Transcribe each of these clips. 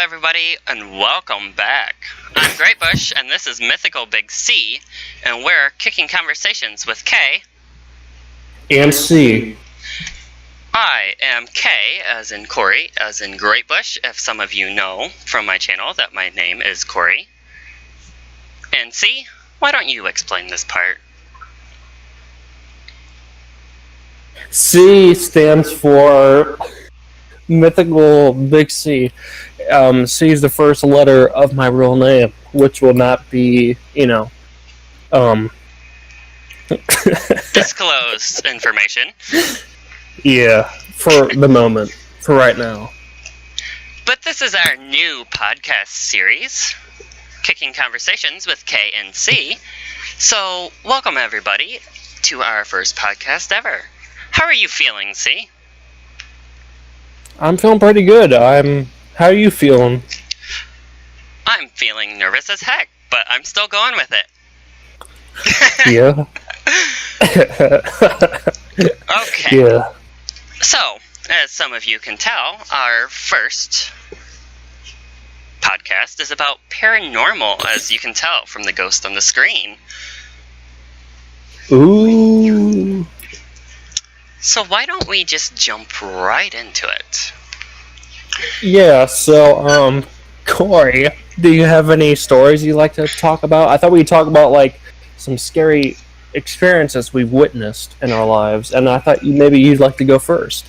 everybody, and welcome back. I'm Greatbush, and this is Mythical Big C, and we're kicking conversations with K. And C. I am K, as in Corey, as in Greatbush, if some of you know from my channel that my name is Corey. And C, why don't you explain this part? C stands for Mythical Big C. C is the first letter of my real name, which will not be, disclosed information. Yeah, for the moment, for right now. But this is our new podcast series, Kicking Conversations with K and C. So, welcome everybody to our first podcast ever. How are you feeling, C? I'm feeling pretty good. How are you feeling? I'm feeling nervous as heck, but I'm still going with it. Yeah. Okay. Yeah. So, as some of you can tell, our first podcast is about paranormal, as you can tell from the ghost on the screen. Ooh. So why don't we just jump right into it? Yeah, so, Corey, do you have any stories you'd like to talk about? I thought we'd talk about, some scary experiences we've witnessed in our lives, and I thought maybe you'd like to go first.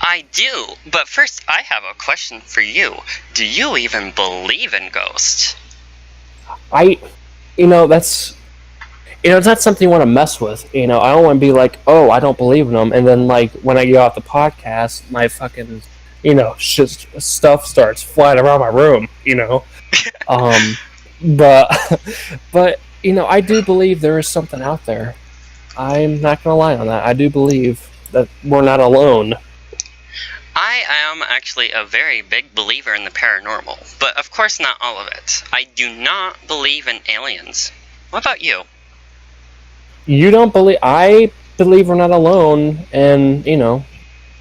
I do, but first I have a question for you. Do you even believe in ghosts? It's not something you want to mess with. I don't want to be like, oh, I don't believe in them, and then, when I get off the podcast, my fucking, stuff starts flying around my room, But, I do believe there is something out there. I'm not going to lie on that. I do believe that we're not alone. I am actually a very big believer in the paranormal, but of course not all of it. I do not believe in aliens. What about you? You don't believe... I believe we're not alone in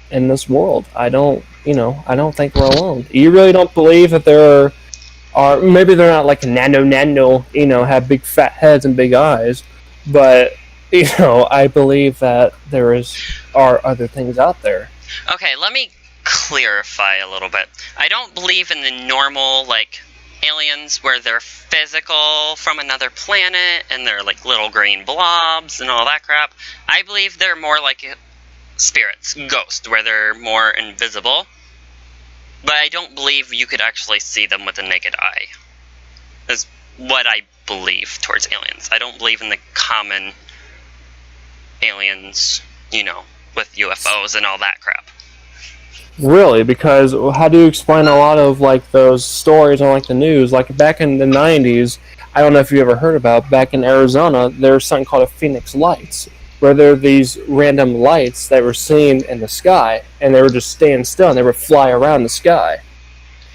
this world. I don't think we're alone. You really don't believe that there are... Maybe they're not nano, have big fat heads and big eyes, but, I believe that are other things out there. Okay, let me clarify a little bit. I don't believe in the normal, aliens where they're physical from another planet and they're little green blobs and all that crap. I believe they're more like spirits, ghosts, where they're more invisible. But I don't believe you could actually see them with the naked eye. Is what I believe towards aliens. I don't believe in the common aliens, with UFOs and all that crap. Really? Because how do you explain a lot of those stories on the news? Back in the 90s, I don't know if you ever heard about, back in Arizona, there's something called a Phoenix Lights, where there are these random lights that were seen in the sky, and they were just staying still, and they would fly around the sky.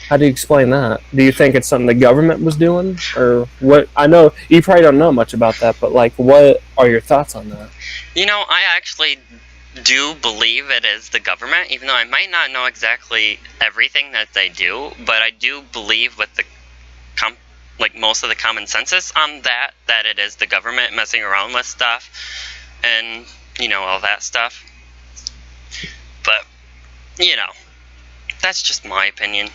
How do you explain that? Do you think it's something the government was doing? Or what? I know you probably don't know much about that, but what are your thoughts on that? I actually do believe it is the government, even though I might not know exactly everything that they do, but I do believe with the most of the common consensus on that it is the government messing around with stuff and all that stuff. But that's just my opinion.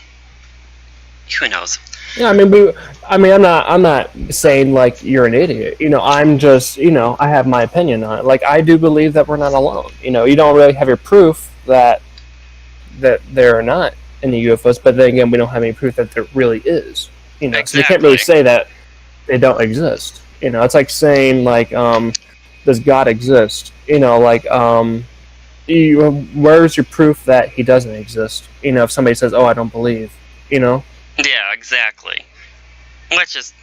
Who knows? Yeah, I'm not saying you're an idiot. I'm just I have my opinion on it. I do believe that we're not alone. You don't really have your proof that there are not any UFOs, but then again, we don't have any proof that there really is. Exactly. So you can't really say that they don't exist. It's like saying does God exist? Where's your proof that he doesn't exist? If somebody says, "Oh, I don't believe," Yeah, exactly. Which is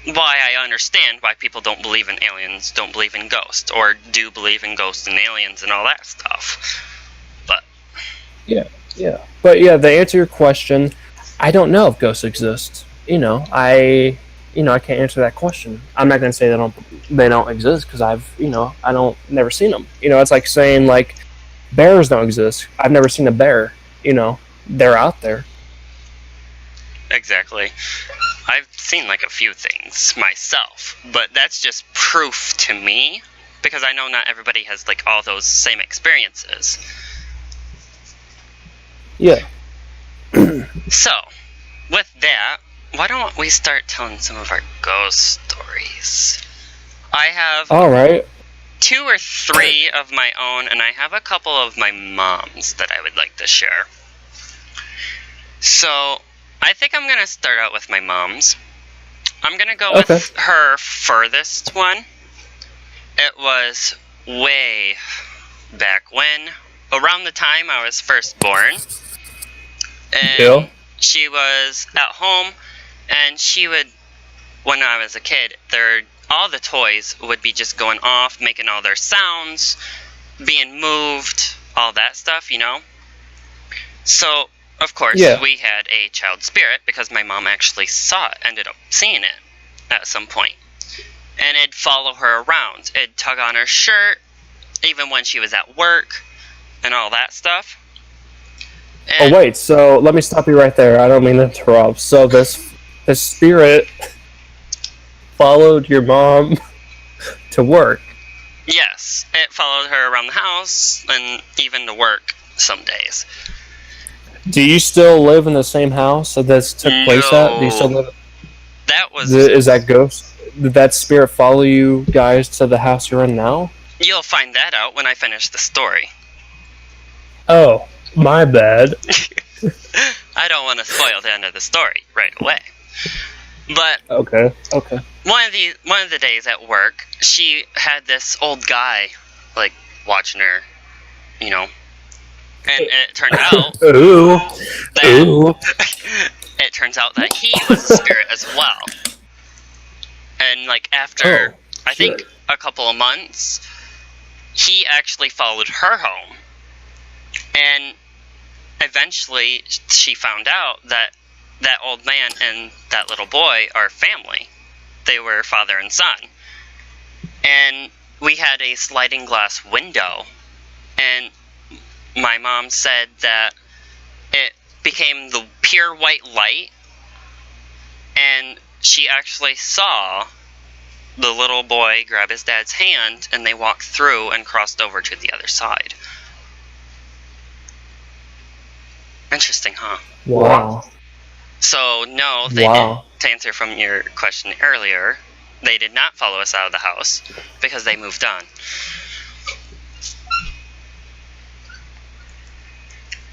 why I understand why people don't believe in aliens, don't believe in ghosts, or do believe in ghosts and aliens and all that stuff. But yeah. But yeah, to answer your question, I don't know if ghosts exist. I can't answer that question. I'm not going to say they don't exist because I don't never seen them. It's like saying bears don't exist. I've never seen a bear. They're out there. exactly. I've seen like a few things myself, but that's just proof to me because I know not everybody has like all those same experiences. Yeah. So, with that, why don't we start telling some of our ghost stories? I have All right. 2 or 3 of my own, and I have a couple of my mom's that I would like to share. So, I think I'm going to start out with my mom's. I'm going to go with her furthest one. It was way back when, around the time I was first born. And she was at home, and she would, when I was a kid, all the toys would be just going off, making all their sounds, being moved, all that stuff, you know? So, of course, we had a child spirit, because my mom actually ended up seeing it at some point. And it'd follow her around. It'd tug on her shirt, even when she was at work, and all that stuff. And, wait, so let me stop you right there. I don't mean to interrupt. So this spirit followed your mom to work? Yes, it followed her around the house, and even to work some days. Do you still live in the same house that this took place at? Do you still live? Is that ghost? Did that spirit follow you guys to the house you're in now? You'll find that out when I finish the story. Oh, my bad. I don't want to spoil the end of the story right away. But okay. One of the days at work, she had this old guy like watching her, you know. And it turned out it turns out that he was a spirit as well. And like after I think a couple of months, he actually followed her home. And eventually she found out that that old man and that little boy are family. They were father and son. And we had a sliding glass window. And my mom said that it became the pure white light. And she actually saw the little boy grab his dad's hand, and they walked through and crossed over to the other side. Interesting, huh? Wow. So, no, they didn't. To answer from your question earlier, they did not follow us out of the house because they moved on.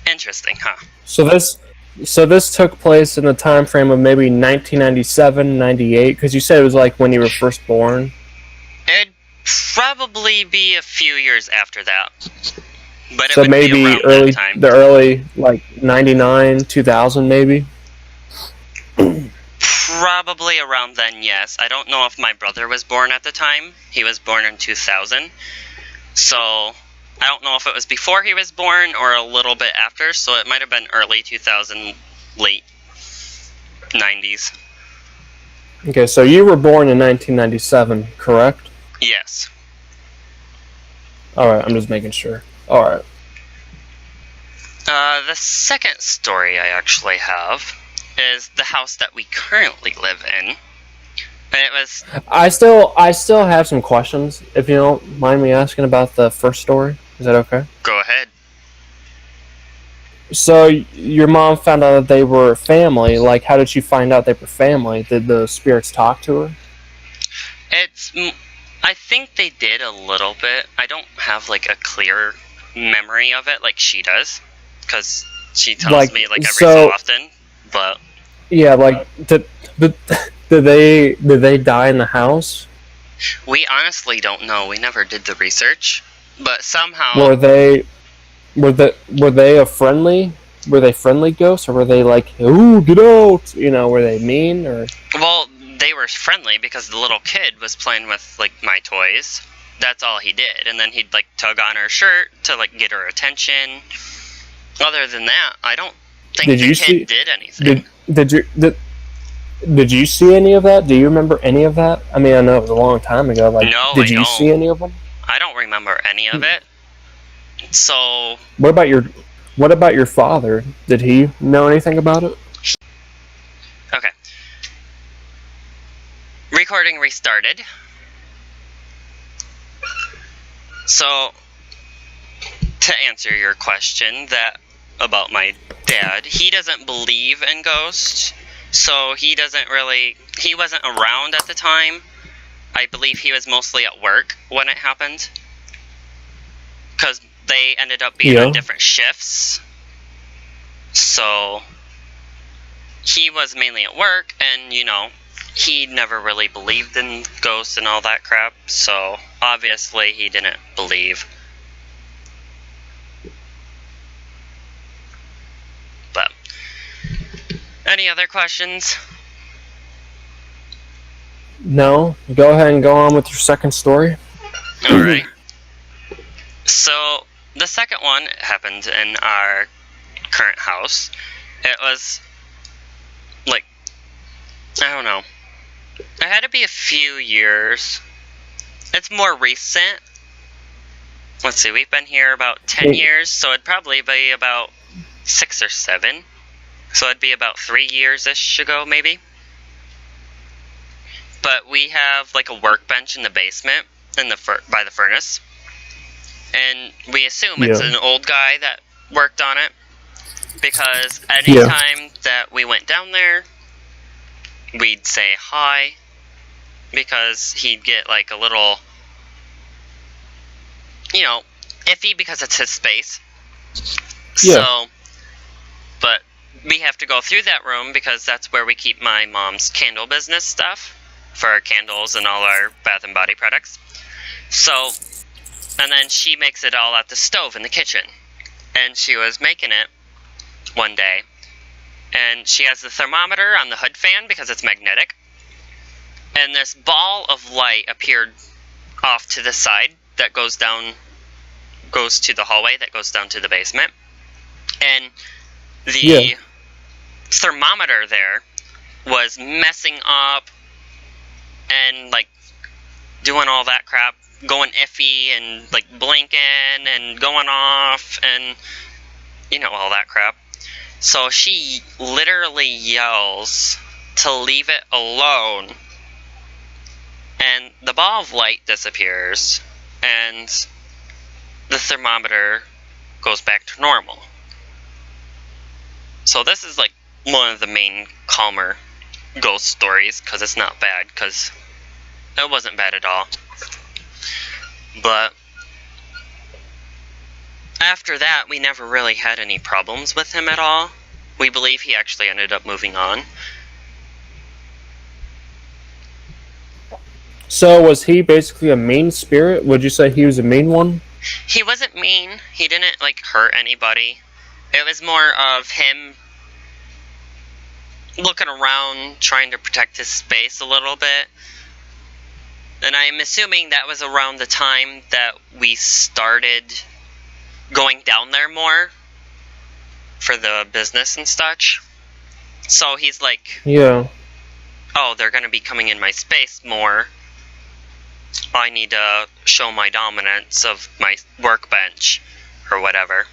Interesting, huh? So this took place in the time frame of maybe 1997, 98, because you said it was like when you were first born. It'd probably be a few years after that. But so maybe the early like 99, 2000 maybe? Probably around then, yes. I don't know if my brother was born at the time. He was born in 2000. So I don't know if it was before he was born or a little bit after, so it might have been early 2000, late 90s. Okay, so you were born in 1997, correct? Yes. Alright, I'm just making sure. Alright. The second story I actually have is the house that we currently live in. And it was... I still have some questions, if you don't mind me asking about the first story. Is that okay? Go ahead. So, your mom found out that they were family. Like, how did she find out they were family? Did the spirits talk to her? I think they did a little bit. I don't have, like, a clear memory of it like she does. Because she tells me, like, every so often. But... Yeah, like, did they die in the house? We honestly don't know. We never did the research. But somehow... Were they a friendly? Were they friendly ghosts, or were they like, "Ooh, get out"? You know, were they mean or? Well, they were friendly because the little kid was playing with like my toys. That's all he did, and then he'd like tug on her shirt to like get her attention. Other than that, I don't think the kid did anything. Did you see any of that? Do you remember any of that? I mean, I know it was a long time ago. Like, no, did you see any of them? I don't remember any of it. So... What about your father? Did he know anything about it? recording restarted. So, to answer your question about my dad, he doesn't believe in ghosts, so he wasn't around at the time. I believe he was mostly at work when it happened, because they ended up being on different shifts. So, he was mainly at work, and, he never really believed in ghosts and all that crap, so obviously he didn't believe. But, any other questions? No. Go ahead and go on with your second story. Alright. So, the second one happened in our current house. It was, I don't know. It had to be a few years. It's more recent. Let's see, we've been here about 10 years, so it'd probably be about 6 or 7. So it'd be about 3 years-ish ago, maybe. But we have, a workbench in the basement by the furnace. And we assume it's an old guy that worked on it. Because anytime that we went down there, we'd say hi, because he'd get a little, iffy because it's his space. So, but we have to go through that room because that's where we keep my mom's candle business stuff for our candles and all our bath and body products. So, and then she makes it all at the stove in the kitchen. And she was making it one day. And she has the thermometer on the hood fan because it's magnetic. And this ball of light appeared off to the side that goes to the hallway that goes down to the basement. And the thermometer there was messing up and doing all that crap, going iffy and blinking and going off and all that crap. So she literally yells to leave it alone, and the ball of light disappears, and the thermometer goes back to normal. So this is one of the main calmer ghost stories, because it's not bad, because it wasn't bad at all. But after that, we never really had any problems with him at all. We believe he actually ended up moving on. So was he basically a mean spirit? Would you say he was a mean one? He wasn't mean. He didn't hurt anybody. It was more of him looking around, trying to protect his space a little bit. And I'm assuming that was around the time that we started going down there more for the business and such. So he's oh, they're going to be coming in my space more. I need to show my dominance of my workbench or whatever.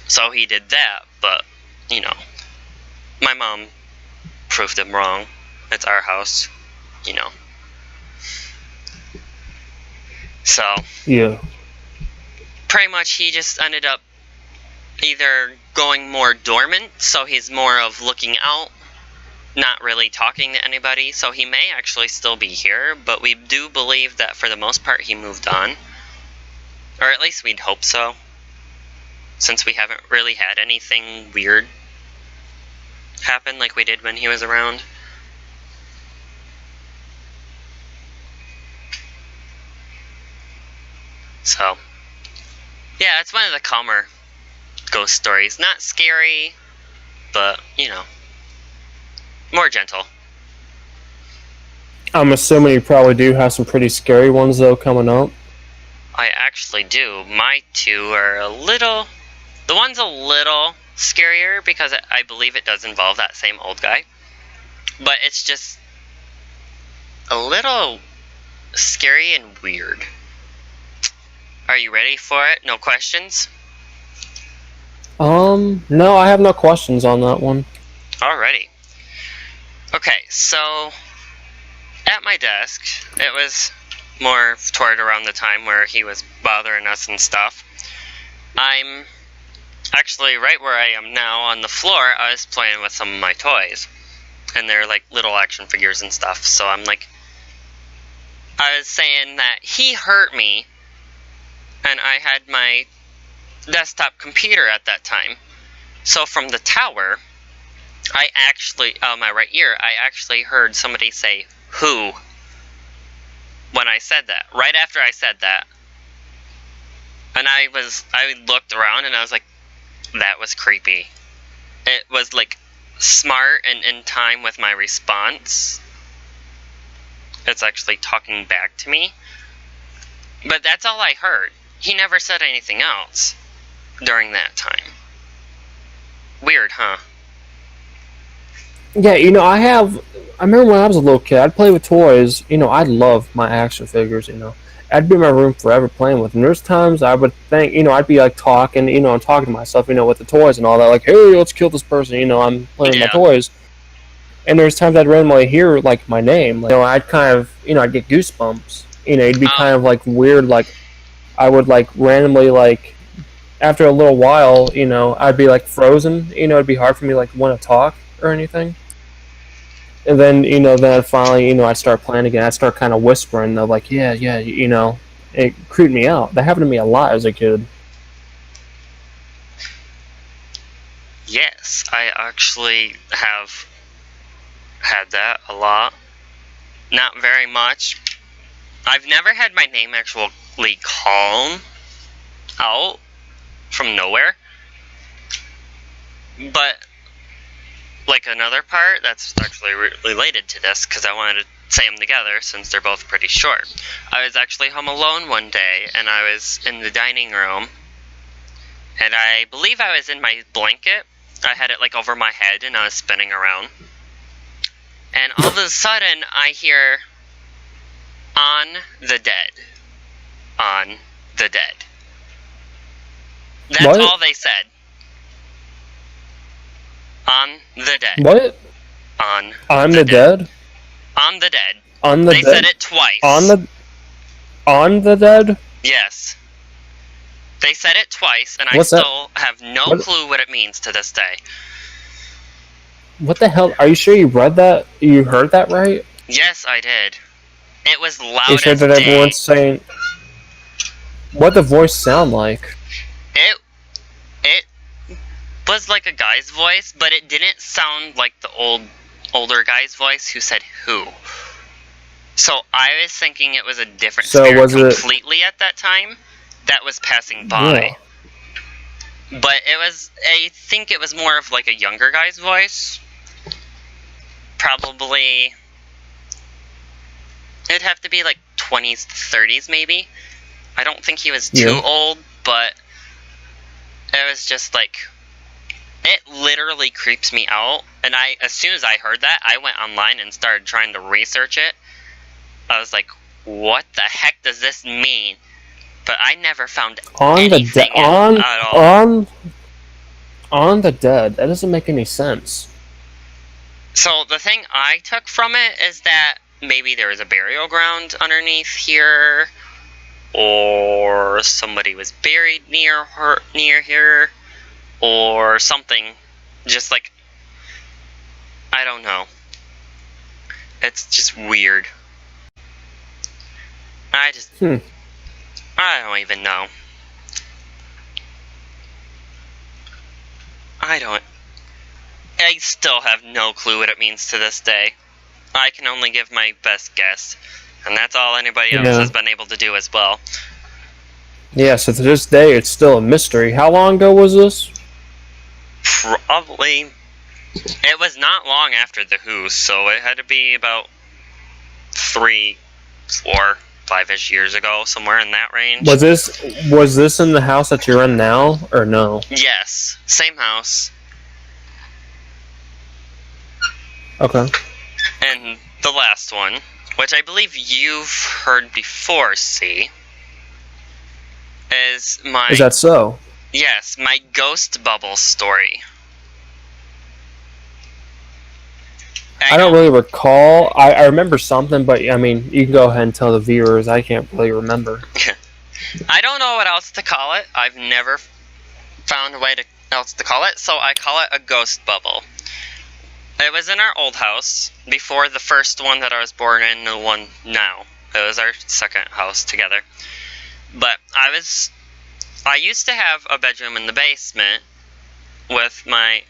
So he did that, but, my mom proved him wrong. It's our house, So, pretty much he just ended up either going more dormant, so he's more of looking out, not really talking to anybody, so he may actually still be here, but we do believe that for the most part he moved on. Or at least we'd hope so, since we haven't really had anything weird happen like we did when he was around. So, yeah, it's one of the calmer ghost stories. Not scary, but, more gentle. I'm assuming you probably do have some pretty scary ones, though, coming up. I actually do. My two are the one's a little scarier because I believe it does involve that same old guy. But it's just a little scary and weird. Are you ready for it? No questions? No, I have no questions on that one. Alrighty. Okay, so at my desk. It was more toward around the time where he was bothering us and stuff. I'm actually right where I am now on the floor. I was playing with some of my toys, and they're like little action figures and stuff. So I'm like, I was saying that he hurt me, and I had my desktop computer at that time. So from the tower, I actually, my right ear, I actually heard somebody say, "Who?" when I said that, right after I said that. And I looked around and I was like, that was creepy. It was like smart and in time with my response. It's actually talking back to me. But that's all I heard. He never said anything else during that time. Weird, huh? Yeah, I remember when I was a little kid, I'd play with toys. I love my action figures. I'd be in my room forever playing with them. There's times I would think, I'd be like talking, I'm talking to myself, with the toys and all that, like, hey, let's kill this person. I'm playing with my toys. And there's times I'd randomly hear like my name. Like, I'd kind of, I'd get goosebumps. It'd be kind of like weird. Like, I would like randomly like, after a little while, I'd be like frozen. It'd be hard for me like want to talk or anything. And then, then finally, I'd start playing again. I'd start kind of whispering, though, like, yeah, it creeped me out. That happened to me a lot as a kid. Yes, I actually have had that a lot. Not very much. I've never had my name actually called out from nowhere. But like another part that's actually related to this, because I wanted to say them together since they're both pretty short. I was actually home alone one day, and I was in the dining room, and I believe I was in my blanket. I had it like over my head, and I was spinning around. And all of a sudden, I hear, "On the dead. On the dead." That's what? all they said. On the dead. What? On the dead? On the dead. On the dead? They said it twice. On the dead? Yes. They said it twice, and What's I still have no clue what it means to this day. What the hell? Are you sure you read that? You heard that right? Yes, I did. It was loud you sure as that day. Everyone's saying... What the voice sound like? It was like a guy's voice, but it didn't sound like the older guy's voice who said "who." So I was thinking it was a different spirit completely at that time that was passing by. Yeah. But I think it was more of like a younger guy's voice. Probably, it'd have to be like 20s, 30s maybe. I don't think he was too old, but it was just like, it literally creeps me out. And as soon as I heard that, I went online and started trying to research it. I was like, what the heck does this mean? But I never found anything at all. On the dead. That doesn't make any sense. So the thing I took from it is that maybe there was a burial ground underneath here, or somebody was buried near here, or something. Just like, I don't know. It's just weird. I don't even know. I still have no clue what it means to this day. I can only give my best guess, and that's all anybody else has been able to do as well. Yeah, so to this day, it's still a mystery. How long ago was this? Probably, it was not long after the Who, so it had to be about 3, 4, 5-ish years ago, somewhere in that range. Was this in the house that you're in now, or no? Yes, same house. Okay. And the last one, which I believe you've heard before, C, is my... Is that so? Yes, my ghost bubble story. I don't really recall. I remember something, but I mean, you can go ahead and tell the viewers. I can't really remember. I don't know what else to call it. I've never found a way else to call it, so I call it a ghost bubble. It was in our old house before the first one that I was born in, the one now. It was our second house together. But I used to have a bedroom in the basement with an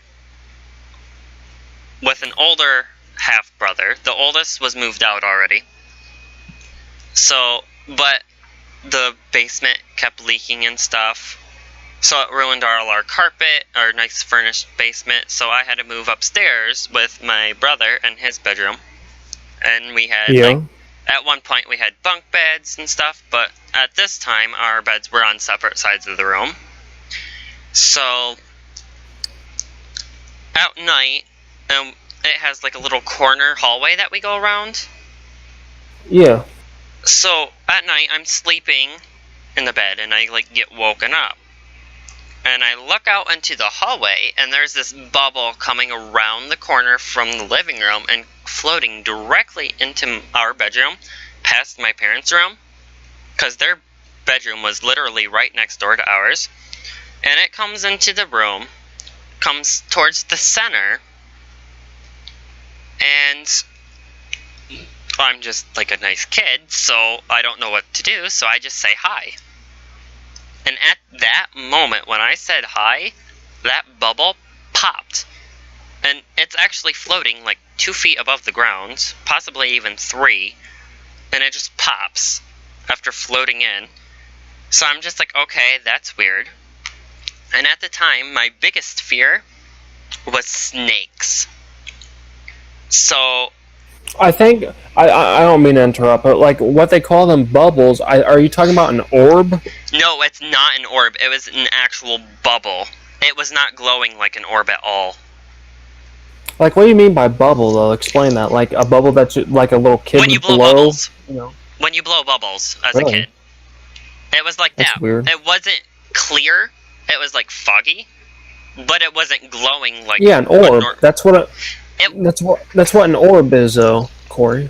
older half brother. The oldest was moved out already. But the basement kept leaking and stuff. So it ruined all our carpet, our nice furnished basement. So I had to move upstairs with my brother and his bedroom. And we had, at one point we had bunk beds and stuff. But at this time, our beds were on separate sides of the room. So at night, it has like a little corner hallway that we go around. Yeah. So at night, I'm sleeping in the bed, and I get woken up. And I look out into the hallway, and there's this bubble coming around the corner from the living room and floating directly into our bedroom, past my parents' room, because their bedroom was literally right next door to ours. And it comes into the room, comes towards the center, and I'm just like a nice kid, so I don't know what to do, so I just say hi. And at that moment, when I said hi, that bubble popped. And it's actually floating like 2 feet above the ground, possibly even 3, and it just pops after floating in. So I'm just like, okay, that's weird. And at the time, my biggest fear was snakes. So I think I don't mean to interrupt, but like what they call them bubbles. Are you talking about an orb? No, it's not an orb. It was an actual bubble. It was not glowing like an orb at all. Like, what do you mean by bubble, though? Explain that. Like a bubble that's like a little kid when you blow bubbles. When you blow bubbles as a kid. It was like that's that. Weird. It wasn't clear. It was like foggy, but it wasn't glowing like. Yeah, an orb. That's what an orb is, though, Corey.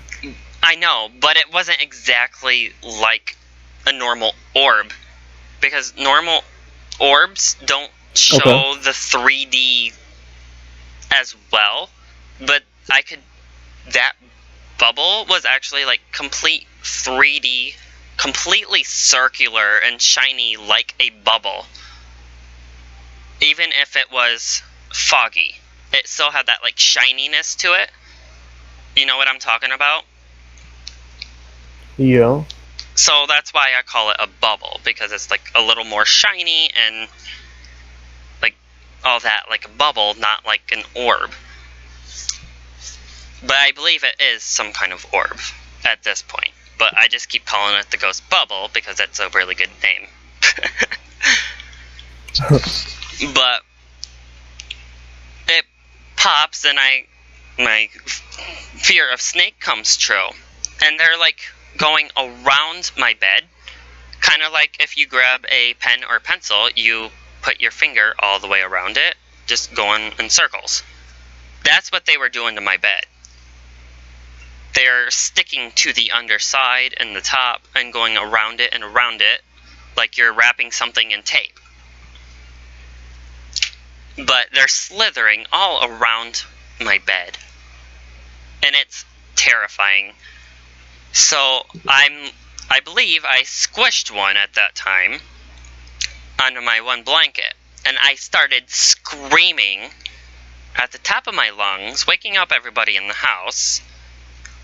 I know, but it wasn't exactly like a normal orb, because normal orbs don't show the 3D as well. But that bubble was actually like complete 3D, completely circular and shiny like a bubble. Even if it was foggy, it still had that like shininess to it. You know what I'm talking about? Yeah. So that's why I call it a bubble, because it's like a little more shiny and like all that, like a bubble, not like an orb. But I believe it is some kind of orb at this point. But I just keep calling it the ghost bubble because it's a really good name. But it pops, and my fear of snake comes true. And they're like going around my bed, kind of like if you grab a pen or pencil, you put your finger all the way around it, just going in circles. That's what they were doing to my bed. They're sticking to the underside and the top and going around it, like you're wrapping something in tape. But they're slithering all around my bed. And it's terrifying. So I believe I squished one at that time under my one blanket. And I started screaming at the top of my lungs, waking up everybody in the house.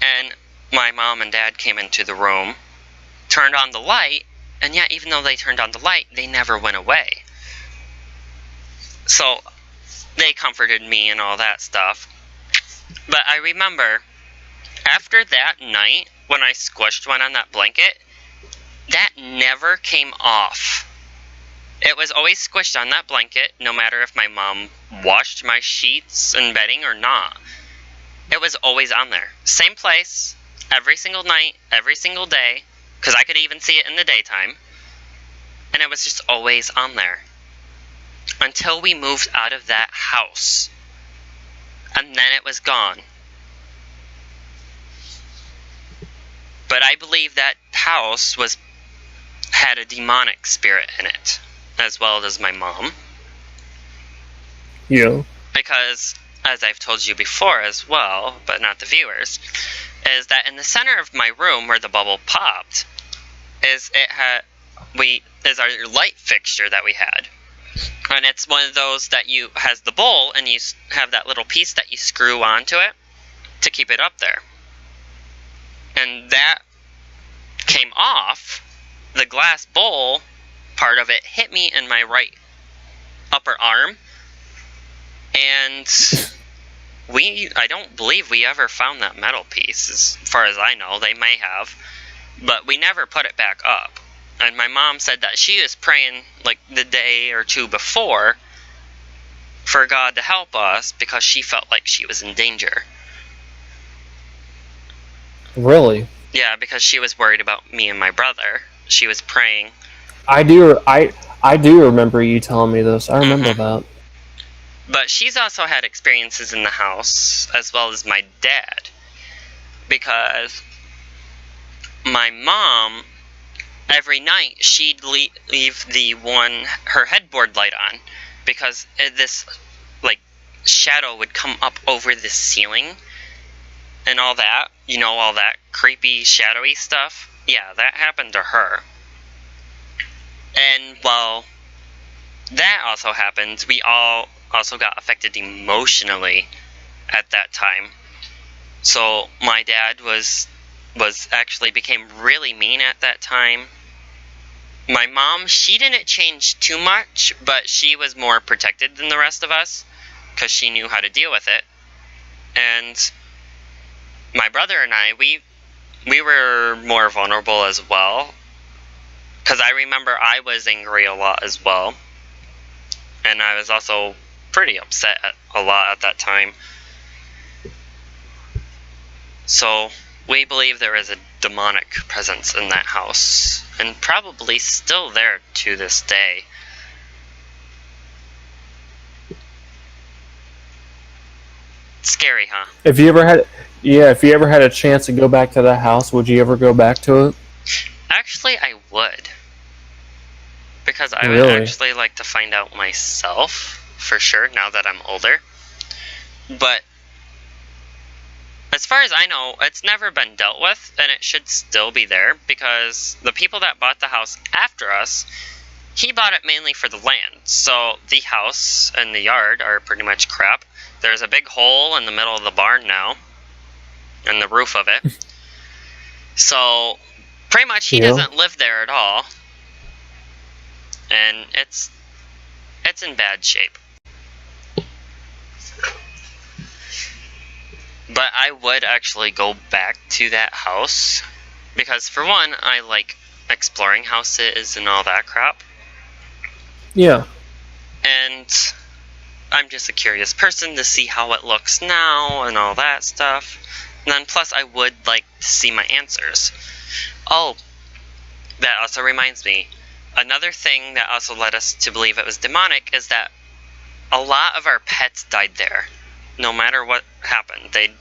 And my mom and dad came into the room, turned on the light, and yet even though they turned on the light, they never went away. So they comforted me and all that stuff. But I remember after that night, when I squished one on that blanket, that never came off. It was always squished on that blanket, no matter if my mom washed my sheets and bedding or not. It was always on there. Same place, every single night, every single day, because I could even see it in the daytime. And it was just always on there. Until we moved out of that house. And then it was gone. But I believe that house had a demonic spirit in it, as well as my mom. Yeah. Because, as I've told you before as well, but not the viewers, is that in the center of my room where the bubble popped, is our light fixture that we had. And it's one of those that has the bowl, and you have that little piece that you screw onto it to keep it up there. And that came off. The glass bowl part of it hit me in my right upper arm, and I don't believe we ever found that metal piece, as far as I know. They may have, but we never put it back up. And my mom said that she was praying like the day or two before for God to help us because she felt like she was in danger. Really? Yeah, because she was worried about me and my brother. She was praying. I do remember you telling me this. I remember that. But she's also had experiences in the house, as well as my dad. Because my mom, every night, she'd leave her headboard light on. Because this, like, shadow would come up over the ceiling. And all that, all that creepy, shadowy stuff. Yeah, that happened to her. And, well, that also happened. We all also got affected emotionally at that time. So my dad was actually became really mean at that time. My mom, she didn't change too much, but she was more protected than the rest of us because she knew how to deal with it. And my brother and I, we were more vulnerable as well, because I remember I was angry a lot as well, and I was also pretty upset a lot at that time. So we believe there is a demonic presence in that house, and probably still there to this day. Scary, huh? If you ever had a chance to go back to that house, would you ever go back to it? Actually, I would. Because I Really? would actually like to find out myself, for sure, now that I'm older. But as far as I know, it's never been dealt with, and it should still be there, because the people that bought the house after us, he bought it mainly for the land. So the house and the yard are pretty much crap. There's a big hole in the middle of the barn now, in the roof of it. So pretty much he doesn't live there at all. And it's in bad shape. But I would actually go back to that house, because for one, I like exploring houses and all that crap. Yeah. And I'm just a curious person to see how it looks now and all that stuff. And then plus I would like to see my answers. Oh, that also reminds me. Another thing that also led us to believe it was demonic is that a lot of our pets died there. No matter what happened. They'd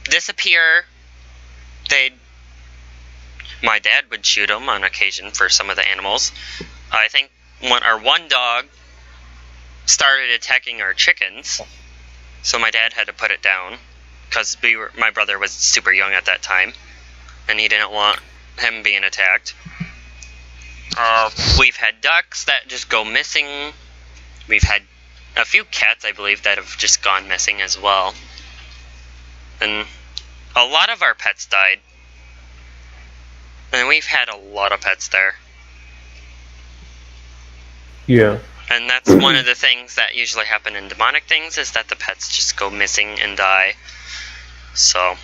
disappear. My dad would shoot them on occasion for some of the animals. I think our one dog started attacking our chickens, so my dad had to put it down, because my brother was super young at that time, and he didn't want him being attacked. We've had ducks that just go missing. We've had a few cats, I believe, that have just gone missing as well. And a lot of our pets died. And we've had a lot of pets there. Yeah. And that's one of the things that usually happen in demonic things, is that the pets just go missing and die. So.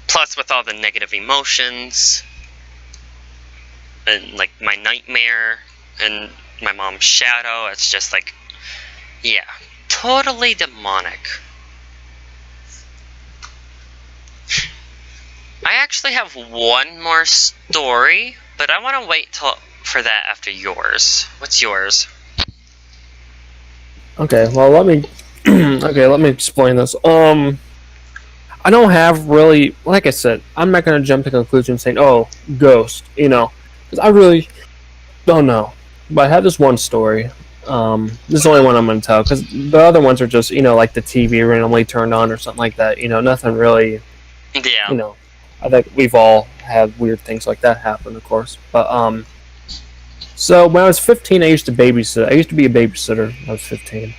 Plus with all the negative emotions, and like my nightmare, and my mom's shadow, it's just like, yeah, totally demonic. I actually have one more story, but I want to wait for that after yours. What's yours? Okay, well let me explain this. I don't have really, like I said, I'm not going to jump to conclusions saying, oh, ghost, because I really don't know. But I have this one story. This is the only one I'm going to tell, because the other ones are just, like the TV randomly turned on or something like that. Nothing really, Yeah. I think we've all had weird things like that happen, of course. But, so when I was 15, I used to babysit. I used to be a babysitter when I was 15.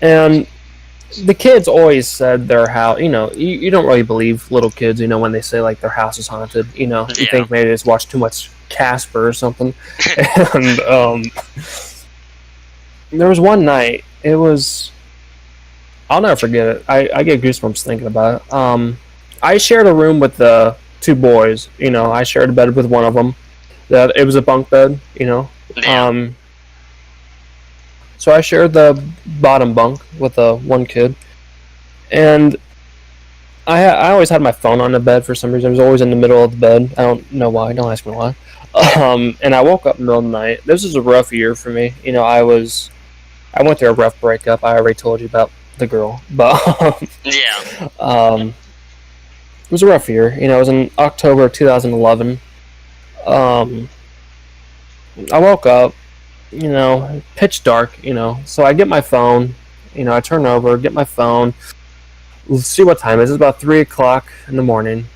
And the kids always said their house, you don't really believe little kids, when they say like their house is haunted, you think maybe they just watched too much Casper or something. And there was one night, I'll never forget it. I get goosebumps thinking about it. I shared a room with the two boys, I shared a bed with one of them. It was a bunk bed, Yeah. So I shared the bottom bunk with the one kid, and I always had my phone on the bed for some reason. It was always in the middle of the bed. I don't know why. Don't ask me why. And I woke up in the middle of the night. This was a rough year for me. I went through a rough breakup. I already told you about the girl, but Yeah. it was a rough year. It was in October of 2011. I woke up, pitch dark, so I get my phone, I turn over, get my phone, let's see what time it is. It's about 3 o'clock in the morning,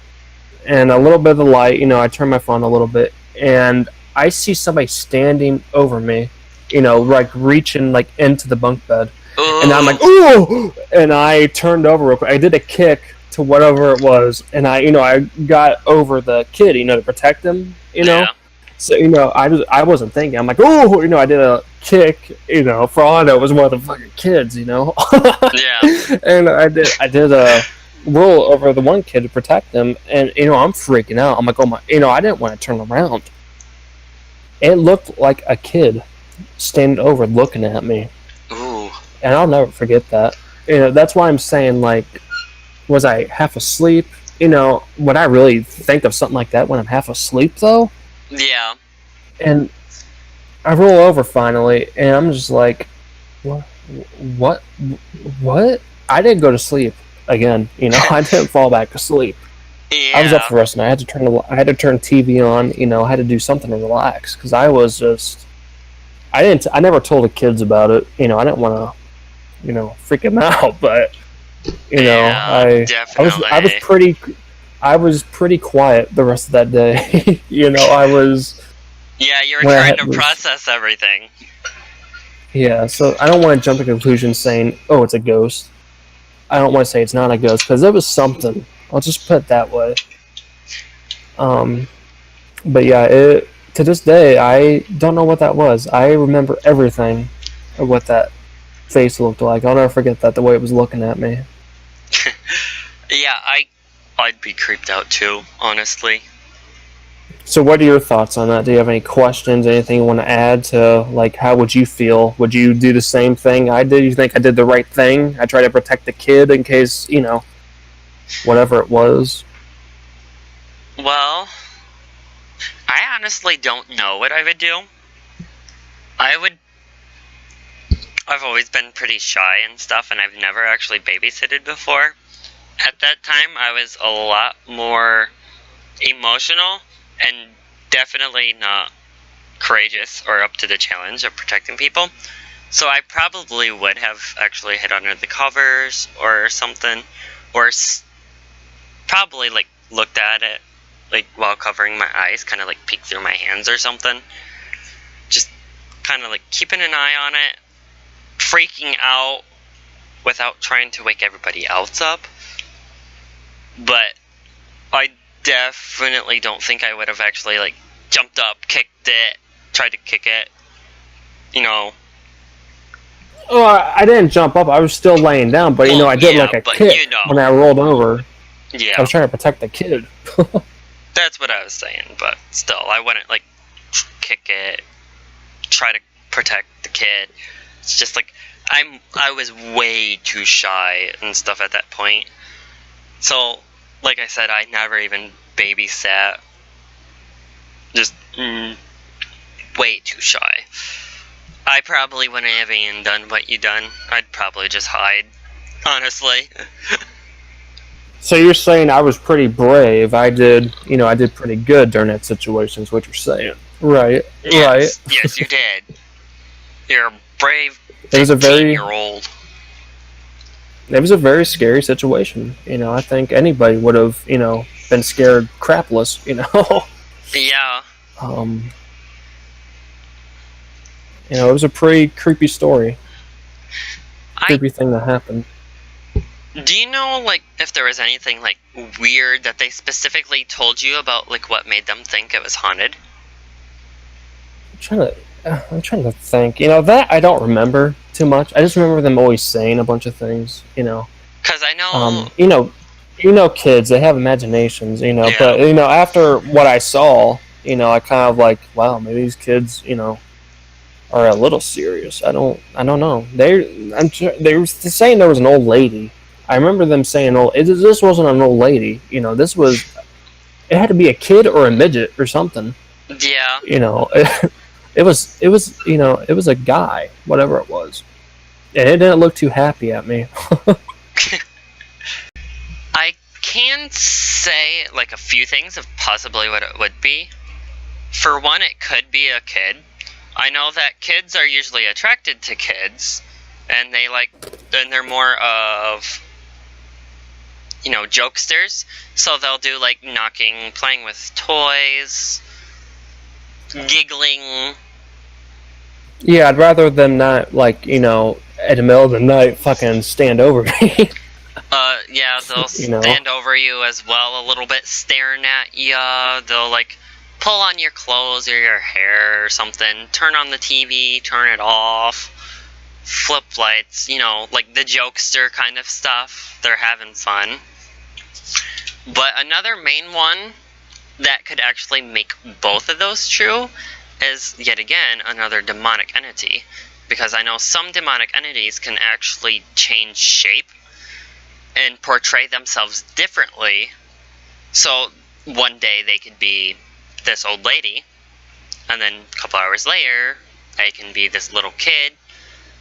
and a little bit of the light, I turn my phone a little bit, and I see somebody standing over me, like reaching like into the bunk bed. Ooh. And I'm like, ooh! And I turned over real quick. I did a kick to whatever it was, and I got over the kid, to protect him, Yeah. So I wasn't thinking. I'm like, oh, I did a kick. For all I know, it was one of the fucking kids. Yeah. And I did a roll over the one kid to protect him, and I'm freaking out. I'm like, oh my, I didn't want to turn around. It looked like a kid standing over, looking at me. Ooh. And I'll never forget that. That's why I'm saying, like, was I half asleep? Would I really think of something like that when I'm half asleep, though? Yeah. And I roll over finally, and I'm just like, what? I didn't go to sleep again. I didn't fall back to sleep. Yeah. I was up for the rest of the night. I had to turn TV on. I had to do something to relax because I was just. I never told the kids about it. I didn't want to, freak them out, but Yeah, definitely. I was pretty quiet the rest of that day. I was. Yeah, you were trying to process everything. Yeah, so I don't want to jump to conclusions saying, oh, it's a ghost. I don't want to say it's not a ghost, because it was something. I'll just put it that way. But yeah, to this day, I don't know what that was. I remember everything of what that face looked like. I'll never forget that, the way it was looking at me. Yeah, I'd be creeped out too, honestly. So what are your thoughts on that? Do you have any questions, anything you want to add to, like, how would you feel? Would you do the same thing I did? You think I did the right thing? I tried to protect the kid in case, whatever it was? Well, I honestly don't know what I would do. I've always been pretty shy and stuff, and I've never actually babysitted before. At that time, I was a lot more emotional and definitely not courageous or up to the challenge of protecting people. So I probably would have actually hid under the covers or something, or probably like looked at it like while covering my eyes, kind of like peek through my hands or something. Just kind of like keeping an eye on it, freaking out without trying to wake everybody else up. But I definitely don't think I would have actually like jumped up, kicked it, tried to kick it. Oh, I didn't jump up. I was still laying down, but I did like a kick when I rolled over. Yeah. I was trying to protect the kid. That's what I was saying, but still, I wouldn't like kick it, try to protect the kid. It's just like I was way too shy and stuff at that point. So, like I said, I never even babysat. Just way too shy. I probably wouldn't have even done what you done. I'd probably just hide. honestly. So you're saying I was pretty brave. I did pretty good during that situation, is what you're saying. Right, right. Yes, you did. You're a brave It was a very 15-year-old. It was a very scary situation. I think anybody would have, been scared crapless, Yeah. It was a pretty creepy story. Creepy thing that happened. Do you know, like, if there was anything, like, weird that they specifically told you about, like, what made them think it was haunted? I'm trying to think. That I don't remember too much. I just remember them always saying a bunch of things, Because I know... kids, they have imaginations, Yeah. But, after what I saw, I kind of like, wow, maybe these kids, are a little serious. I don't know. They were saying there was an old lady. I remember them saying, this wasn't an old lady. It had to be a kid or a midget or something. Yeah. It was a guy, whatever it was. And it didn't look too happy at me. I can say, like, a few things of possibly what it would be. For one, it could be a kid. I know that kids are usually attracted to kids, and they're more of, jokesters, so they'll do, like, knocking, playing with toys, giggling. Yeah, I'd rather them not, like, at the middle of the night fucking stand over me. Yeah, they'll stand over you as well a little bit, staring at you. They'll, like, pull on your clothes or your hair or something, turn on the TV, turn it off, flip lights, like the jokester kind of stuff. They're having fun. But another main one that could actually make both of those true is, yet again, another demonic entity. Because I know some demonic entities can actually change shape and portray themselves differently. So one day they could be this old lady, and then a couple hours later they can be this little kid,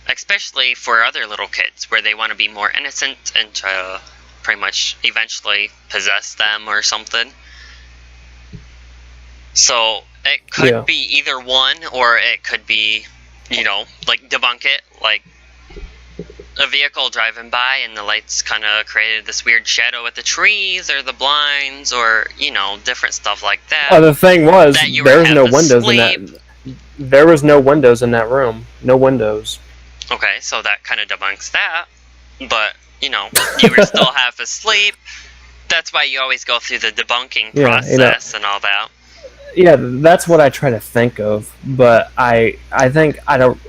especially for other little kids where they want to be more innocent and to pretty much eventually possess them or something. So it could be either one, or it could be, like, debunk it, like a vehicle driving by and the lights kind of created this weird shadow at the trees or the blinds, or, different stuff like that. Oh, the thing was, there was no windows in that. There was no windows in that room. No windows. Okay, so that kind of debunks that. But, you were still half asleep. That's why you always go through the debunking process and all that. Yeah, that's what I try to think of. But I think I don't,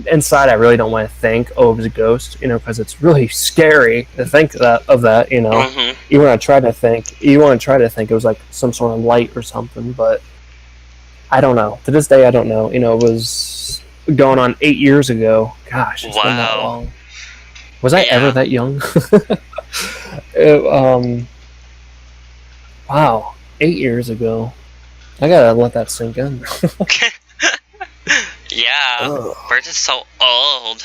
inside I really don't want to think, it was a ghost, because it's really scary to think of that. Mm-hmm. You want to try to think it was like some sort of light or something, but I don't know. To this day, I don't know. It was going on 8 years ago. Gosh, it's been that long. Was I ever that young? Wow, 8 years ago. I gotta let that sink in. Yeah, we're just so old.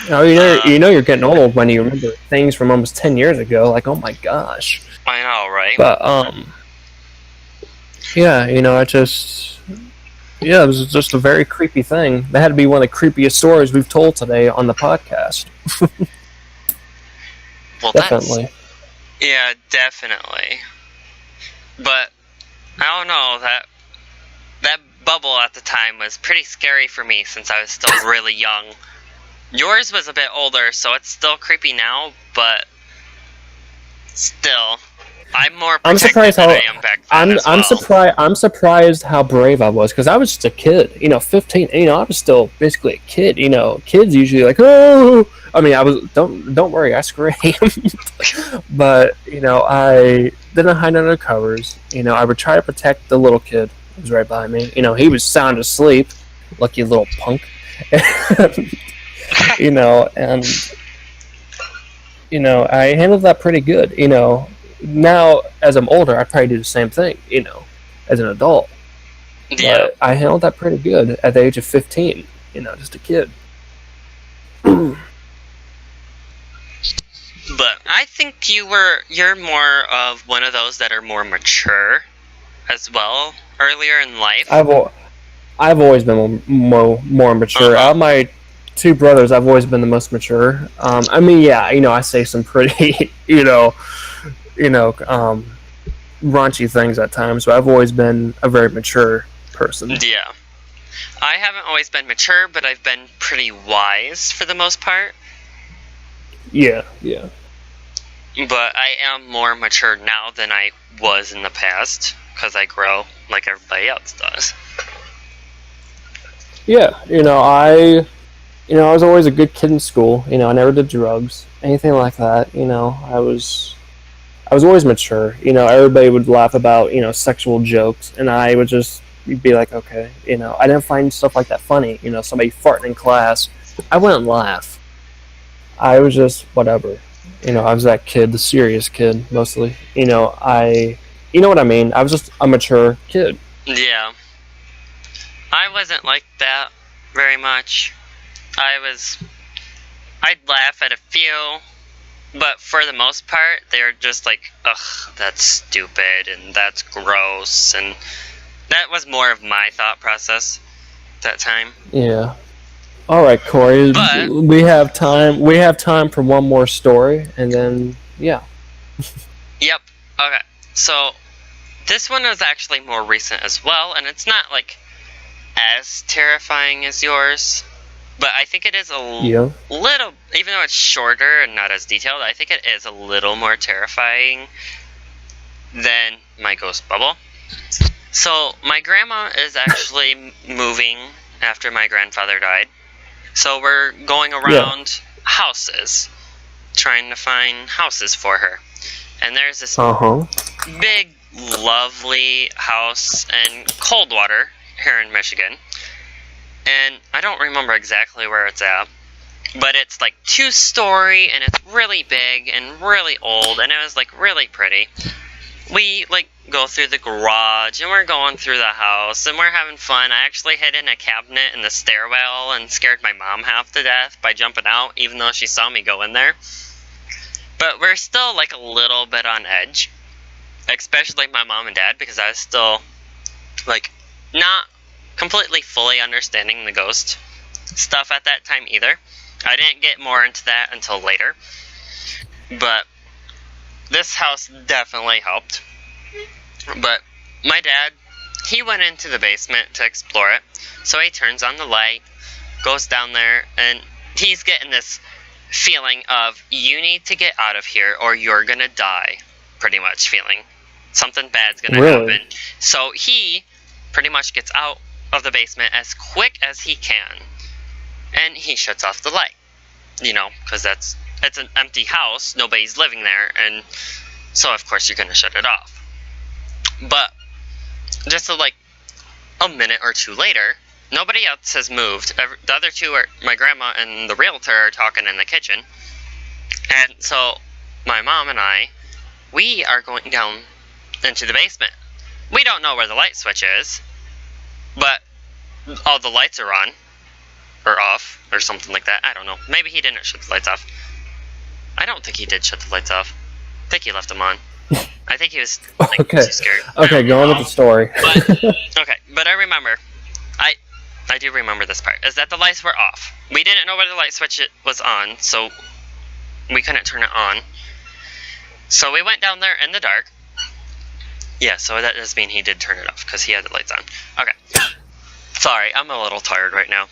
Oh, you're getting old when you remember things from almost 10 years ago. Like, oh my gosh. I know, right? But yeah, it was just a very creepy thing. That had to be one of the creepiest stories we've told today on the podcast. Well, definitely. Yeah, definitely. But I don't know, that bubble at the time was pretty scary for me since I was still really young. Yours was a bit older, so it's still creepy now, but still, I'm more protected than I am back then. I'm surprised how brave I was, because I was just a kid. 15. I was still basically a kid. Kids usually like, oh. I mean, I was. Don't worry, I screamed. But I didn't hide under the covers. I would try to protect the little kid who was right behind me. He was sound asleep. Lucky little punk. And I handled that pretty good. Now, as I'm older, I'd probably do the same thing, as an adult. Yeah. But I handled that pretty good at the age of 15, just a kid. But I think you're more of one of those that are more mature as well earlier in life. I've always been more mature. Out of my two brothers, I've always been the most mature. I mean, yeah, I say some pretty, raunchy things at times, but I've always been a very mature person. Yeah. I haven't always been mature, but I've been pretty wise for the most part. Yeah. But I am more mature now than I was in the past, because I grow like everybody else does. Yeah, I was always a good kid in school. I never did drugs, anything like that. I was always mature. Everybody would laugh about sexual jokes, and I would just be like, okay. I didn't find stuff like that funny. Somebody farting in class, I wouldn't laugh. I was just whatever. I was that kid, the serious kid, mostly. You know what I mean. I was just a mature kid. Yeah. I wasn't like that very much. I'd laugh at a few, but for the most part, they're just like, ugh, that's stupid, and that's gross, and that was more of my thought process that time. Yeah. All right, Corey. But we have time. We have time for one more story, and then yeah. Yep. Okay. So this one is actually more recent as well, and it's not like as terrifying as yours, but I think it is a little, even though it's shorter and not as detailed, I think it is a little more terrifying than my ghost bubble. So my grandma is actually moving after my grandfather died. So we're going around houses, trying to find houses for her. And there's this big, lovely house in Coldwater here in Michigan. And I don't remember exactly where it's at, but it's like 2-story, and it's really big and really old, and it was like really pretty. We like go through the garage, and we're going through the house, and we're having fun. I actually hid in a cabinet in the stairwell and scared my mom half to death by jumping out, even though she saw me go in there. But we're still like a little bit on edge, especially my mom and dad, because I was still like not completely fully understanding the ghost stuff at that time either. I didn't get more into that until later. But this house definitely helped. But my dad, he went into the basement to explore it. So he turns on the light, goes down there, and he's getting this feeling of, you need to get out of here or you're gonna die, pretty much feeling. Something bad's gonna happen. So he pretty much gets out of the basement as quick as he can. And he shuts off the light. Because it's an empty house, nobody's living there, and so of course you're gonna shut it off. But just like a minute or two later, nobody else has moved. The other two are my grandma and the realtor are talking in the kitchen. And so my mom and we are going down into the basement. We don't know where the light switch is, but all the lights are on or off or something like that. I don't know. Maybe he didn't shut the lights off. I don't think he did shut the lights off. I think he left them on. I think he was too scared. Okay, go on with the story. But I remember, I do remember this part, is that the lights were off. We didn't know where the light switch was on, so we couldn't turn it on. So we went down there in the dark. Yeah, so that does mean he did turn it off, because he had the lights on. Okay. Sorry, I'm a little tired right now.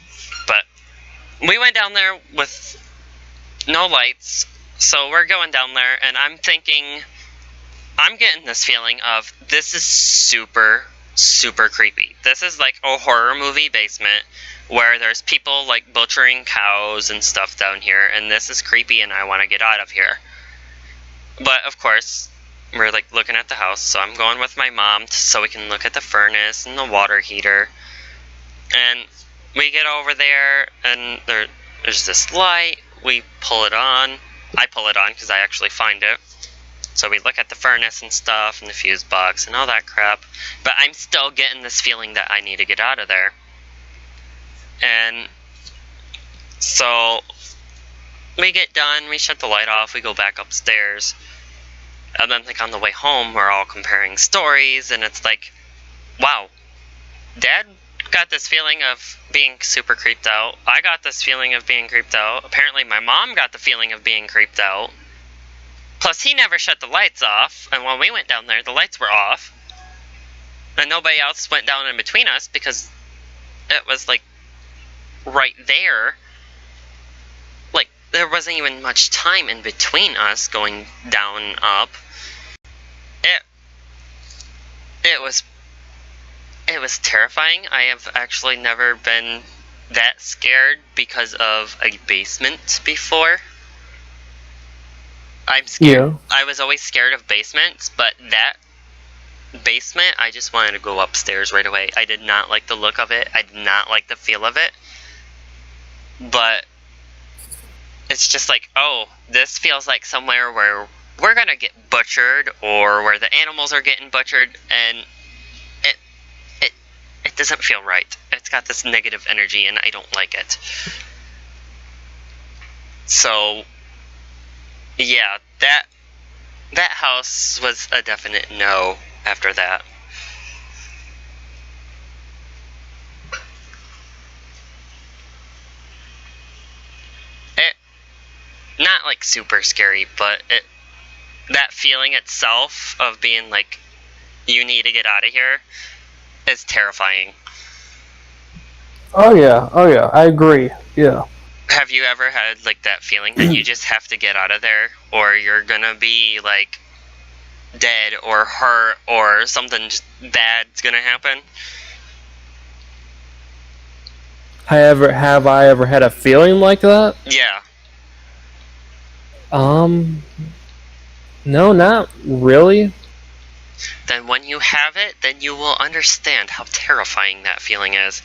But we went down there with no lights, so we're going down there, and I'm getting this feeling of, this is super, super creepy. This is like a horror movie basement where there's people like butchering cows and stuff down here, and this is creepy and I want to get out of here. But of course, we're like looking at the house, so I'm going with my mom so we can look at the furnace and the water heater. And we get over there, and there's this light. We pull it on. I pull it on because I actually find it. So we look at the furnace and stuff, and the fuse box and all that crap. But I'm still getting this feeling that I need to get out of there. And so we get done, we shut the light off, we go back upstairs. And then, like, on the way home, we're all comparing stories, and it's like, wow, Dad got this feeling of being super creeped out. I got this feeling of being creeped out. Apparently, my mom got the feeling of being creeped out. Plus, he never shut the lights off, and when we went down there, the lights were off. And nobody else went down in between us because it was, like, right there. Like, there wasn't even much time in between us going down, up. It was terrifying. I have actually never been that scared because of a basement before. I'm scared. Yeah. I was always scared of basements, but that basement, I just wanted to go upstairs right away. I did not like the look of it. I did not like the feel of it. But it's just like, oh, this feels like somewhere where we're gonna get butchered, or where the animals are getting butchered, and it doesn't feel right. It's got this negative energy, and I don't like it. So, yeah, that house was a definite no after that. Not like super scary, but that feeling itself of being like, you need to get out of here, is terrifying. Oh yeah, I agree, yeah. Have you ever had like that feeling that you just have to get out of there, or you're gonna be like dead or hurt, or something just bad's gonna happen? Have I ever had a feeling like that? Yeah. No, not really. Then when you have it, then you will understand how terrifying that feeling is.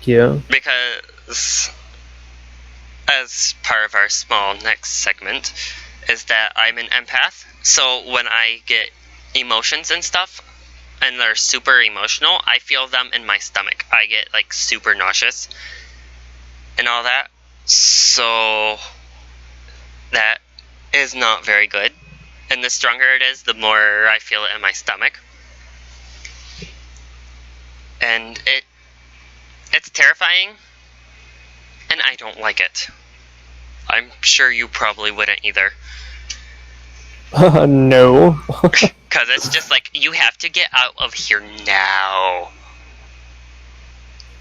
Yeah. Because, as part of our small next segment, is that I'm an empath, so when I get emotions and stuff, and they're super emotional, I feel them in my stomach. I get, like, super nauseous and all that. So that is not very good. And the stronger it is, the more I feel it in my stomach. And it's terrifying, and I don't like it. I'm sure you probably wouldn't either. No. Because it's just like, you have to get out of here now.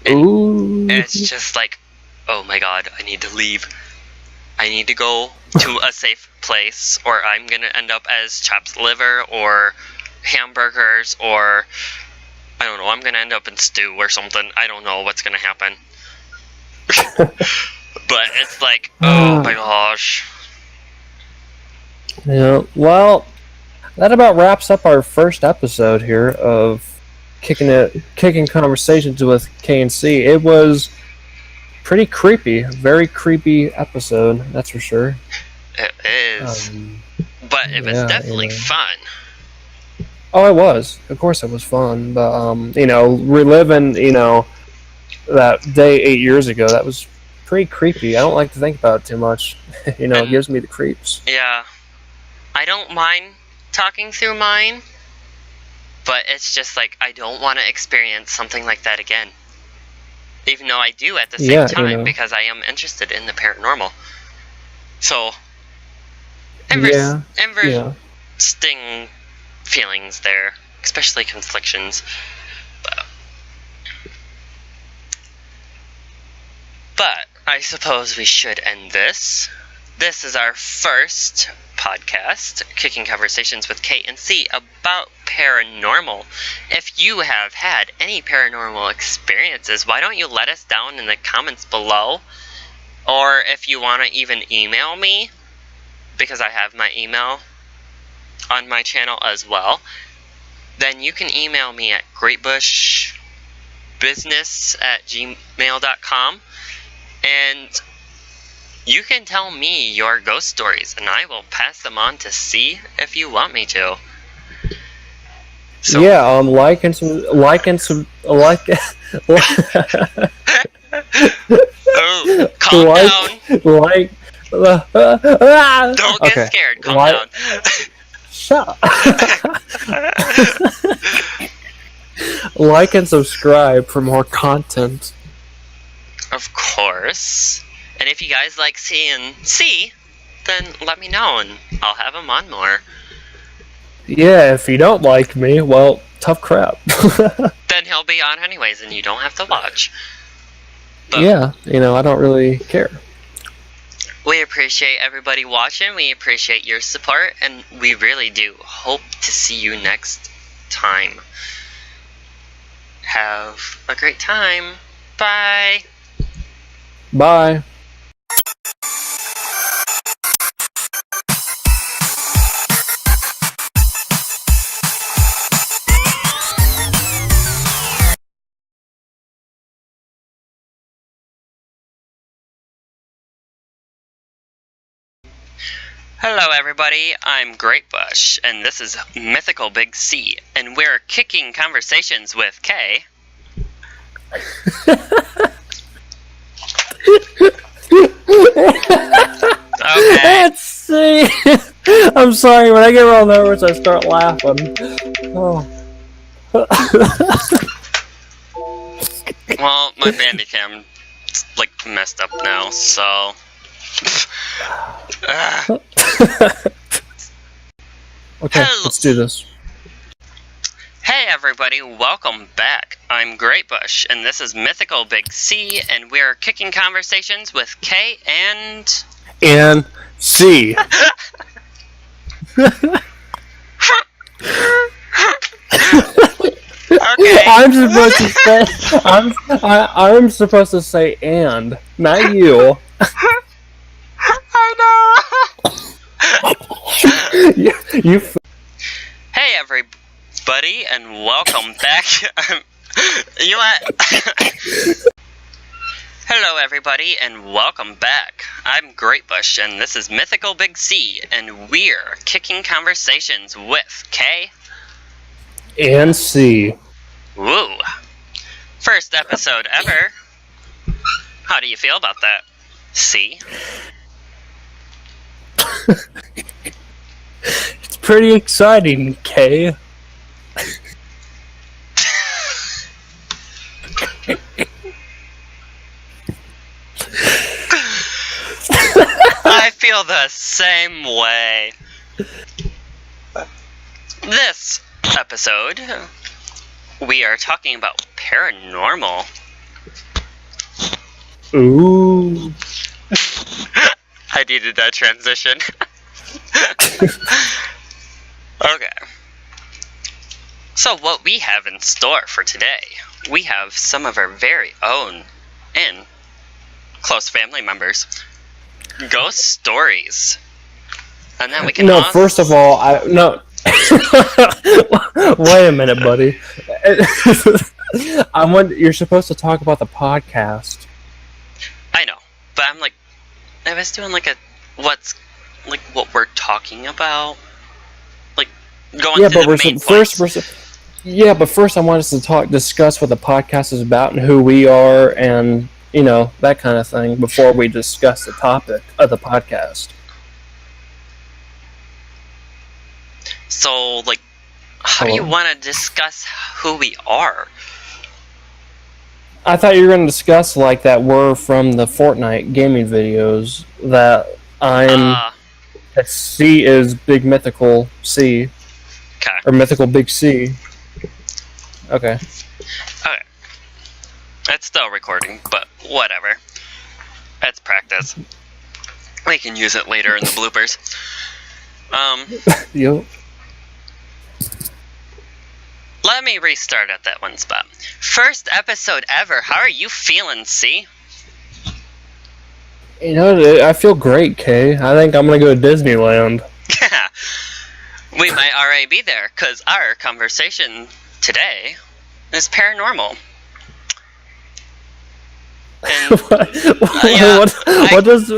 And it's just like, oh my god, I need to leave. I need to go to a safe place, or I'm going to end up as chopped liver, or hamburgers, or, I don't know, I'm going to end up in stew or something. I don't know what's going to happen. But it's like, oh my gosh. Yeah, well, that about wraps up our first episode here of Kicking Conversations with K&C. It was pretty creepy, very creepy episode, that's for sure. It is. But it was definitely fun. Oh, it was. Of course it was fun. But, reliving, that day 8 years ago, that was pretty creepy. I don't like to think about it too much. It gives me the creeps. Yeah. I don't mind talking through mine, but it's just like, I don't want to experience something like that again. Even though I do at the same time, because I am interested in the paranormal. So, interesting feelings there, especially conflictions. But I suppose we should end this. This is our first podcast, Kicking Conversations with K&C, about paranormal. If you have had any paranormal experiences, why don't you let us down in the comments below? Or if you want to even email me, because I have my email on my channel as well, then you can email me at greatbushbusiness@gmail.com, and you can tell me your ghost stories, and I will pass them on to C if you want me to. So, yeah, Oh, calm down. Don't get scared. Calm down. Shut up. Like and subscribe for more content. Of course. And if you guys like C, then let me know and I'll have him on more. Yeah, if you don't like me, well, tough crap. Then he'll be on anyways and you don't have to watch. But yeah, I don't really care. we appreciate everybody watching. We appreciate your support. And we really do hope to see you next time. Have a great time. Bye. Bye. Hello everybody, I'm Greatbush, and this is Mythical Big C, and we're kicking conversations with Kay. Okay. Let's see. I'm sorry, when I get real nervous, I start laughing. Oh. Well, my Bandicam like messed up now, so. Okay, let's do this. Hey everybody, welcome back. I'm Greatbush, and this is Mythical Big C, and we're kicking conversations with K and C. Okay. I'm supposed to say I'm supposed to say and, not you. I know. you. Hey everybody, and welcome back. You what? Hello everybody, and welcome back. I'm Greatbush, and this is Mythical Big C, and we're kicking conversations with K and C. Woo. First episode ever. How do you feel about that? C? It's pretty exciting, K. I feel the same way. This episode, we are talking about paranormal. Ooh. I needed that transition. Okay. So what we have in store for today, we have some of our very own and close family members ghost stories. And then we can first of all, wait a minute, buddy. You're supposed to talk about the podcast. I know, but I was doing what we're talking about, going through the main points. But first I want us to discuss what the podcast is about and who we are, and that kind of thing before we discuss the topic of the podcast. So, how do you want to discuss who we are? I thought you were going to discuss that we're from the Fortnite gaming videos, that that C is Big Mythical C. Okay. Or Mythical Big C. Okay. Okay. It's still recording, but whatever. It's practice. We can use it later in the bloopers. Yep. Let me restart at that one spot. First episode ever. How are you feeling, C? I feel great, Kay. I think I'm going to go to Disneyland. We might already be there, because our conversation today is paranormal. And, what does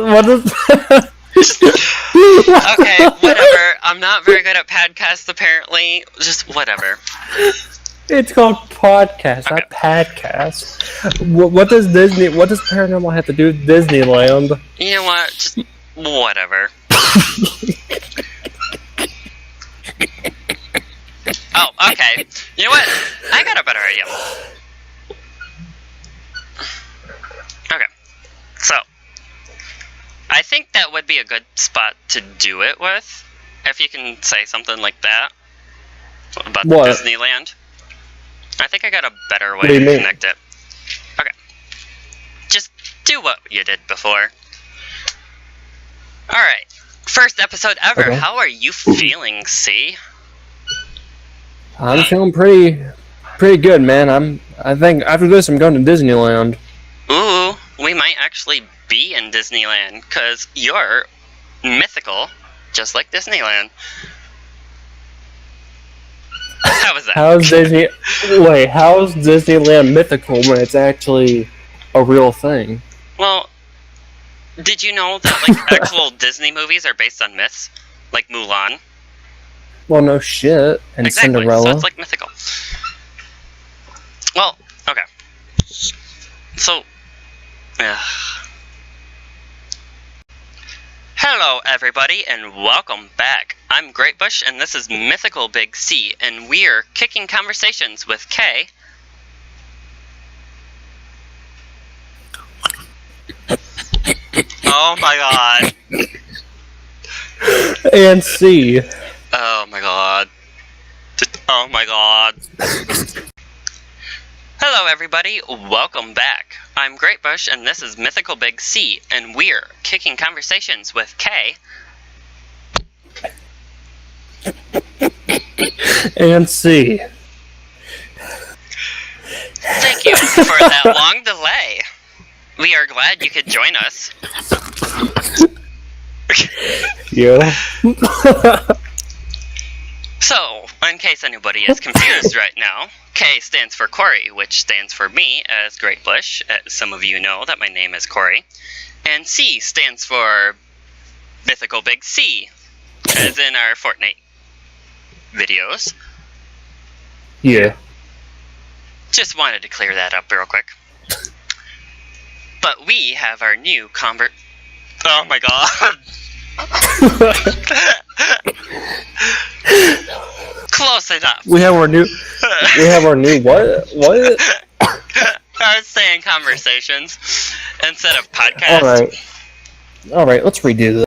okay, whatever. I'm not very good at podcasts, apparently. Just whatever. It's called podcast, Okay. not podcast. What does paranormal have to do with Disneyland? You know what? Just whatever. Oh, okay. You know what? I got a better idea. Okay. So, I think that would be a good spot to do it with. If you can say something like that about What? Disneyland. I think I got a better way What do you to mean? connect it. Okay. Just do what you did before. Alright. First episode ever. Okay. How are you feeling, C? I'm feeling pretty good, man. I think after this, I'm going to Disneyland. Ooh, we might actually be in Disneyland, because you're mythical, just like Disneyland. How was that? How's Disneyland mythical when it's actually a real thing? Well, did you know that like actual Disney movies are based on myths? Like Mulan? Well, no shit. And Exactly, Cinderella. so it's like mythical. Well, okay. So, hello everybody and welcome back. I'm Greatbush and this is Mythical Big C and we're kicking conversations with K. Oh my god. And C. Oh my god. Oh my god. Hello everybody, welcome back. I'm Greatbush and this is Mythical Big C and we're kicking conversations with K. And C. Thank you for that long delay. We are glad you could join us. Yeah. So, in case anybody is confused right now, K stands for Corey, which stands for me as Greatbush. Some of you know that my name is Corey. And C stands for Mythical Big C, as in our Fortnite videos. Yeah. Just wanted to clear that up real quick. But we have our new Oh my god. Close enough. We have our new what? What? I was saying conversations instead of podcasts. Alright, let's redo this.